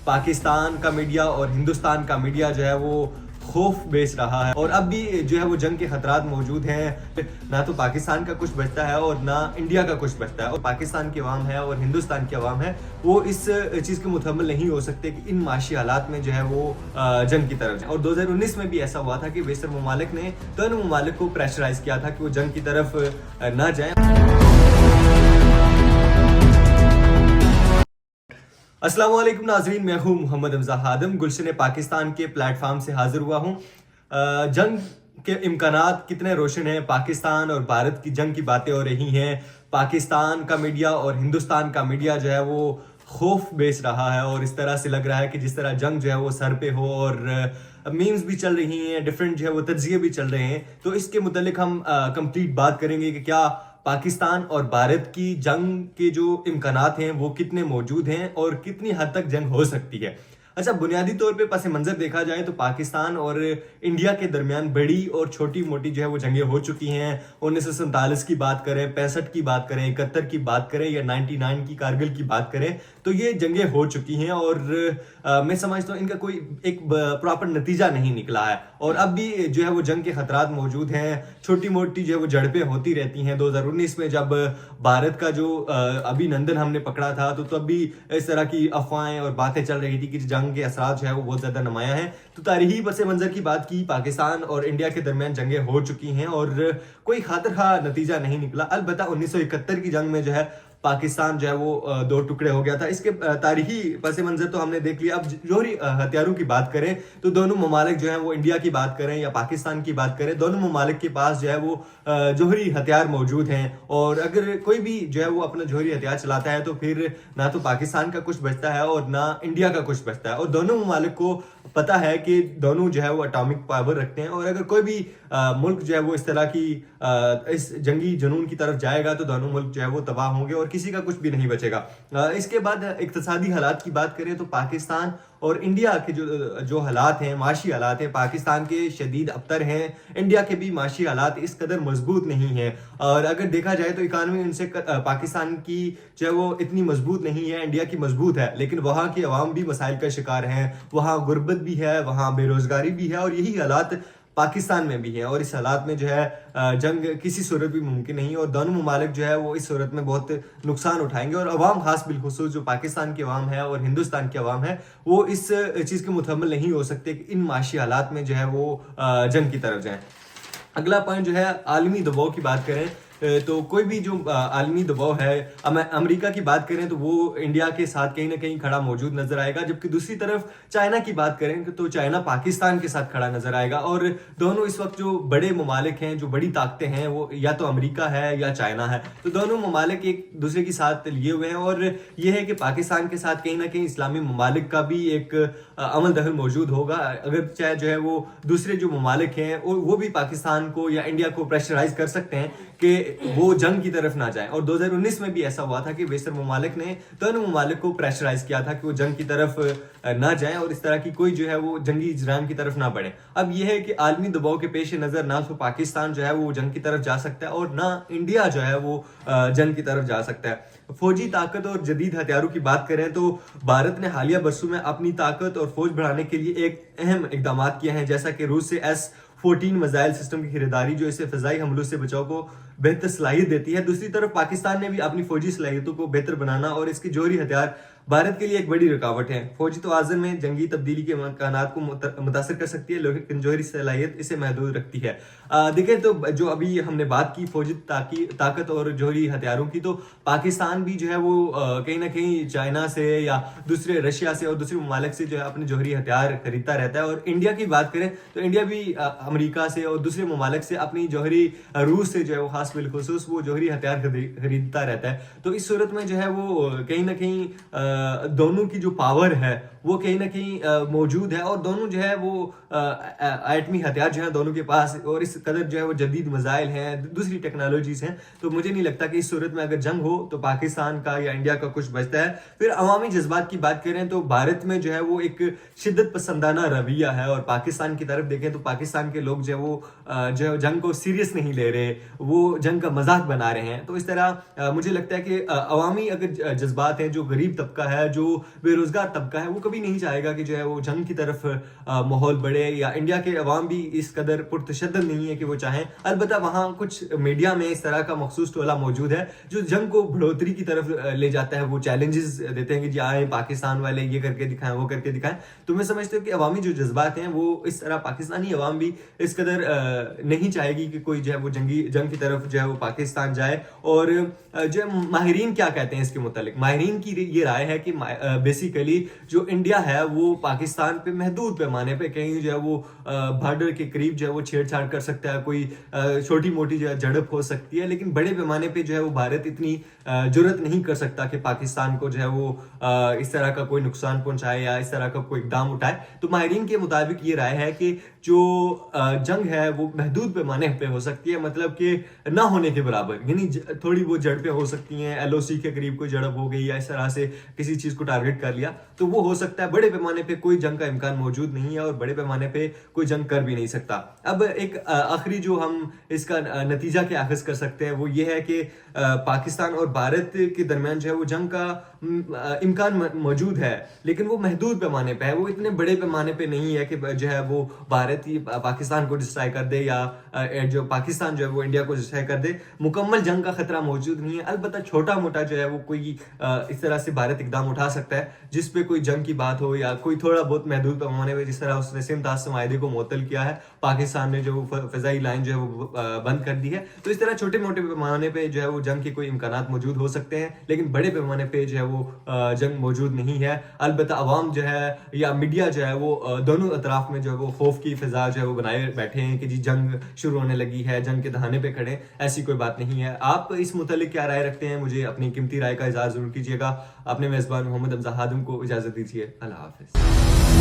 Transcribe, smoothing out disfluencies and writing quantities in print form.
پاکستان کا میڈیا اور ہندوستان کا میڈیا جو ہے وہ خوف بیچ رہا ہے، اور اب بھی جو ہے وہ جنگ کے خطرات موجود ہیں. نہ تو پاکستان کا کچھ بچتا ہے اور نہ انڈیا کا کچھ بچتا ہے، اور پاکستان کی عوام ہے اور ہندوستان کی عوام ہے وہ اس چیز کے متحمل نہیں ہو سکتے کہ ان معاشی حالات میں جو ہے وہ جنگ کی طرف جائیں. اور 2019 میں بھی ایسا ہوا تھا کہ بیشتر ممالک نے دونوں ممالک کو پریشرائز کیا تھا کہ وہ جنگ کی طرف نہ جائیں. السلام علیکم ناظرین، میں ہوں محمد حمزہ ہادم، گلشن پاکستان کے پلیٹ فارم سے حاضر ہوا ہوں. جنگ کے امکانات کتنے روشن ہیں، پاکستان اور بھارت کی جنگ کی باتیں ہو رہی ہیں. پاکستان کا میڈیا اور ہندوستان کا میڈیا جو ہے وہ خوف بیچ رہا ہے، اور اس طرح سے لگ رہا ہے کہ جس طرح جنگ جو ہے وہ سر پہ ہو، اور میمز بھی چل رہی ہیں، ڈفرینٹ جو ہے وہ تجزیے بھی چل رہے ہیں. تو اس کے متعلق ہم کمپلیٹ بات کریں گے کہ کیا پاکستان اور بھارت کی جنگ کے جو امکانات ہیں وہ کتنے موجود ہیں اور کتنی حد تک جنگ ہو سکتی ہے. اچھا، بنیادی طور پہ پس منظر دیکھا جائے تو پاکستان اور انڈیا کے درمیان بڑی اور چھوٹی موٹی جو ہے وہ جنگیں ہو چکی ہیں. 1947 کی بات کریں، 65 کی بات کریں، 71 کی بات کریں یا 99 کی کارگل کی بات کریں تو یہ جنگیں ہو چکی ہیں، اور میں سمجھتا ہوں ان کا کوئی ایک پراپر نتیجہ نہیں نکلا ہے. اور اب بھی جو ہے وہ جنگ کے خطرات موجود ہیں، چھوٹی موٹی جو ہے وہ جھڑپیں ہوتی رہتی ہیں. 2019 میں جب بھارت کا جو ابھی نندن ہم نے پکڑا تھا تو تب بھی اس طرح کی افواہیں اور باتیں چل رہی تھی کہ جنگ کے اثرات جو ہے وہ بہت زیادہ نمایاں ہیں. تو تاریخی پس منظر کی بات کی، پاکستان اور انڈیا کے درمیان جنگیں ہو چکی ہیں اور کوئی خاطر خواہ نتیجہ نہیں نکلا. البتہ 1971 کی جنگ میں جو ہے پاکستان جو ہے وہ دو ٹکڑے ہو گیا تھا. اس کے تاریخی پس منظر تو ہم نے دیکھ لیا. اب جوہری ہتھیاروں کی بات کریں تو دونوں ممالک جو ہیں وہ انڈیا کی بات کریں یا پاکستان کی بات کریں، دونوں ممالک کے پاس جو ہے وہ جوہری ہتھیار موجود ہیں. اور اگر کوئی بھی جو ہے وہ اپنا جوہری ہتھیار چلاتا ہے تو پھر نہ تو پاکستان کا کچھ بچتا ہے اور نہ انڈیا کا کچھ بچتا ہے. اور دونوں ممالک کو پتا ہے کہ دونوں جو ہے وہ اٹامک پاور رکھتے ہیں، اور اگر کوئی بھی ملک جو ہے وہ اس طرح کی اس جنگی جنون کی طرف جائے گا تو دونوں ملک جو ہے وہ تباہ ہوں گے اور کسی کا کچھ بھی نہیں بچے گا. اس کے بعد اقتصادی حالات کی بات کریں تو پاکستان اور انڈیا کے جو حالات ہیں، معاشی حالات ہیں، پاکستان کے شدید ابتر ہیں، انڈیا کے بھی معاشی حالات اس قدر مضبوط نہیں ہیں. اور اگر دیکھا جائے تو اکانومی ان سے پاکستان کی جو ہے وہ اتنی مضبوط نہیں ہے، انڈیا کی مضبوط ہے، لیکن وہاں کی عوام بھی مسائل کا شکار ہیں، وہاں غربت بھی ہے، وہاں بے روزگاری بھی ہے، اور یہی حالات پاکستان میں بھی ہیں. اور اس حالات میں جو ہے جنگ کسی صورت بھی ممکن نہیں، اور دونوں ممالک جو ہے وہ اس صورت میں بہت نقصان اٹھائیں گے. اور عوام خاص بالخصوص جو پاکستان کی عوام ہے اور ہندوستان کی عوام ہے وہ اس چیز کے متحمل نہیں ہو سکتے کہ ان معاشی حالات میں جو ہے وہ جنگ کی طرف جائیں. اگلا پوائنٹ جو ہے عالمی دباؤ کی بات کریں تو کوئی بھی جو عالمی دباؤ ہے، امریکہ کی بات کریں تو وہ انڈیا کے ساتھ کہیں نہ کہیں کھڑا موجود نظر آئے گا، جبکہ دوسری طرف چائنا کی بات کریں تو چائنا پاکستان کے ساتھ کھڑا نظر آئے گا. اور دونوں اس وقت جو بڑے ممالک ہیں، جو بڑی طاقتیں ہیں، وہ یا تو امریکہ ہے یا چائنا ہے. تو دونوں ممالک ایک دوسرے کے ساتھ لیے ہوئے ہیں، اور یہ ہے کہ پاکستان کے ساتھ کہیں نہ کہیں اسلامی ممالک کا بھی ایک عمل دخل موجود ہوگا، اگر چاہے جو ہے وہ دوسرے جو ممالک ہیں وہ بھی پاکستان کو یا انڈیا کو پریشرائز کر سکتے ہیں کہ وہ جنگ کی طرف نہ جائیں. اور 2019 میں بھی ایسا ہوا تھا کہ بیشتر ممالک نے دونوں ممالک کو پریشرائز کیا تھا کہ وہ جنگ کی طرف نہ جائیں اور اس طرح کی کوئی جو ہے وہ جنگی اجرام کی طرف نہ بڑھیں. اب یہ ہے کہ عالمی دباؤ کے پیش نظر نہ تو پاکستان جو ہے وہ جنگ کی طرف جا سکتا ہے اور نہ انڈیا جو ہے وہ جنگ کی طرف جا سکتا ہے. فوجی طاقت اور جدید ہتھیاروں کی بات کریں تو بھارت نے حالیہ برسوں میں اپنی طاقت اور فوج بڑھانے کے لیے ایک اہم اقدامات کیے ہیں، جیسا کہ روس سے S-14 میزائل سسٹم کی خریداری جو اسے فضائی حملوں سے بچاؤ کو بہتر صلاحیت دیتی ہے. دوسری طرف پاکستان نے بھی اپنی فوجی صلاحیتوں کو بہتر بنانا اور اس کے جوہری ہتھیار بھارت کے لیے ایک بڑی رکاوٹ ہے. فوجی توازن میں جنگی تبدیلی کے امکانات کو متاثر کر سکتی ہے، لیکن جوہری صلاحیت اسے محدود رکھتی ہے. دیکھیں تو جو ابھی ہم نے بات کی فوجی طاقت اور جوہری ہتھیاروں کی، تو پاکستان بھی جو ہے وہ کہیں نہ کہیں چائنا سے یا دوسرے رشیا سے اور دوسرے ممالک سے جو ہے اپنے جوہری ہتھیار خریدتا رہتا ہے. اور انڈیا کی بات کریں تو انڈیا بھی امریکہ سے اور دوسرے ممالک سے اپنی جوہری روس سے جو ہے وہ خاص بالخصوص وہ جوہری ہتھیار خریدتا رہتا ہے. تو اس صورت میں جو ہے وہ کہیں نہ کہیں دونوں کی جو پاور ہے وہ کہیں نہ کہیں موجود ہے، اور دونوں جو ہے وہ ایٹمی ہتھیار جو ہے دونوں کے پاس، اور اس قدر جو ہے وہ جدید میزائل ہیں، دوسری ٹیکنالوجیز ہیں. تو مجھے نہیں لگتا کہ اس صورت میں اگر جنگ ہو تو پاکستان کا یا انڈیا کا کچھ بچتا ہے. پھر عوامی جذبات کی بات کریں تو بھارت میں جو ہے وہ ایک شدت پسندانہ رویہ ہے، اور پاکستان کی طرف دیکھیں تو پاکستان کے لوگ جو ہے وہ جنگ کو سیریس نہیں لے رہے، وہ جنگ کا مذاق بنا رہے ہیں. تو اس طرح مجھے لگتا ہے کہ عوامی اگر جذبات ہیں، جو غریب طبقہ طبقہ ہے, جو بے روزگار طبقہ ہے, وہ کبھی نہیں چاہے گا کہ جو ہے وہ جنگ کی طرف ماحول بڑھے, یا انڈیا کے عوام بھی اس قدر پرتشدد نہیں ہے کہ وہ چاہیں. البتہ وہاں کچھ میڈیا میں اس طرح کا مخصوص ٹولہ موجود ہے جو جنگ کو بڑھوتری کی طرف لے جاتا ہے. وہ چیلنجز دیتے ہیں کہ جی آئیں پاکستان والے یہ کر کے دکھائیں, وہ کر کے دکھائیں. تو میں سمجھتا ہوں کہ عوامی جو جذبات ہیں وہ اس طرح پاکستانی عوام بھی اس قدر نہیں چاہے گی کہ کوئی جو ہے وہ جنگ کی طرف جو ہے وہ پاکستان جائے. اور جو ماہرین کیا کہتے ہیں اس کے متعلق, ماہرین کی یہ رائے ہے کہ بیسیکلی جو انڈیا ہے وہ پاکستان پہ محدود پیمانے پہ کہیں جو ہے وہ بارڈر کے قریب جو ہے وہ چھیڑ چھاڑ کر سکتا ہے, کوئی چھوٹی موٹی جو ہے جھڑپ ہو سکتی ہے, لیکن بڑے پیمانے پہ جو ہے وہ بھارت اتنی جرت نہیں کر سکتا کہ پاکستان کو جو ہے وہ اس طرح کا کوئی نقصان پہنچائے یا اس طرح کا کوئی اقدام اٹھائے. تو ماہرین کے مطابق یہ رائے ہے کہ جو جنگ ہے وہ محدود پیمانے پہ ہو سکتی ہے, مطلب کہ نہ ہونے کے برابر, یعنی تھوڑی بہت جھڑپیں ہو سکتی ہیں, ایل او سی کے قریب کوئی جھڑپ ہو گئی یا اس طرح سے کسی چیز کو ٹارگٹ کر لیا تو وہ ہو سکتا ہے. بڑے پیمانے پہ کوئی جنگ کا امکان موجود نہیں ہے اور بڑے پیمانے پہ کوئی جنگ کر بھی نہیں سکتا. اب ایک آخری جو ہم اس کا نتیجہ کیا اخذ کر سکتے ہیں وہ یہ ہے کہ پاکستان اور بھارت کے درمیان جو ہے وہ جنگ کا امکان موجود ہے, لیکن وہ محدود پیمانے پہ ہے, وہ اتنے بڑے پیمانے پہ نہیں ہے کہ جو ہے وہ بھارت ہی پاکستان کو ڈسٹرائے کر دے یا جو پاکستان جو ہے وہ انڈیا کو ڈسٹرائے کر دے. مکمل جنگ کا خطرہ موجود نہیں ہے, البتہ چھوٹا موٹا جو ہے وہ کوئی اس طرح سے بھارت اقدام اٹھا سکتا ہے جس پہ کوئی جنگ کی بات ہو یا کوئی تھوڑا بہت محدود پیمانے پہ, جس طرح اس نے سمتاز معاہدے کو معطل کیا ہے, پاکستان نے جو فضائی لائن جو ہے وہ بند کر دی ہے. تو اس طرح چھوٹے موٹے پیمانے پہ جو ہے وہ جنگ کے کوئی امکانات موجود ہو سکتے ہیں, لیکن بڑے پیمانے پہ جو ہے وہ جنگ موجود نہیں ہے. البتہ عوام جو ہے یا میڈیا جو ہے وہ دونوں اطراف میں جو ہے وہ خوف کی فضا جو ہے وہ بنائے بیٹھے ہیں کہ جی جنگ شروع ہونے لگی ہے, جنگ کے دہانے پہ کھڑے. ایسی کوئی بات نہیں ہے. آپ اس متعلق کیا رائے رکھتے ہیں؟ مجھے اپنی قیمتی رائے کا اظہار ضرور کیجیے گا. اپنے میزبان محمد حمزہ ہادم کو اجازت دیجیے. اللہ حافظ.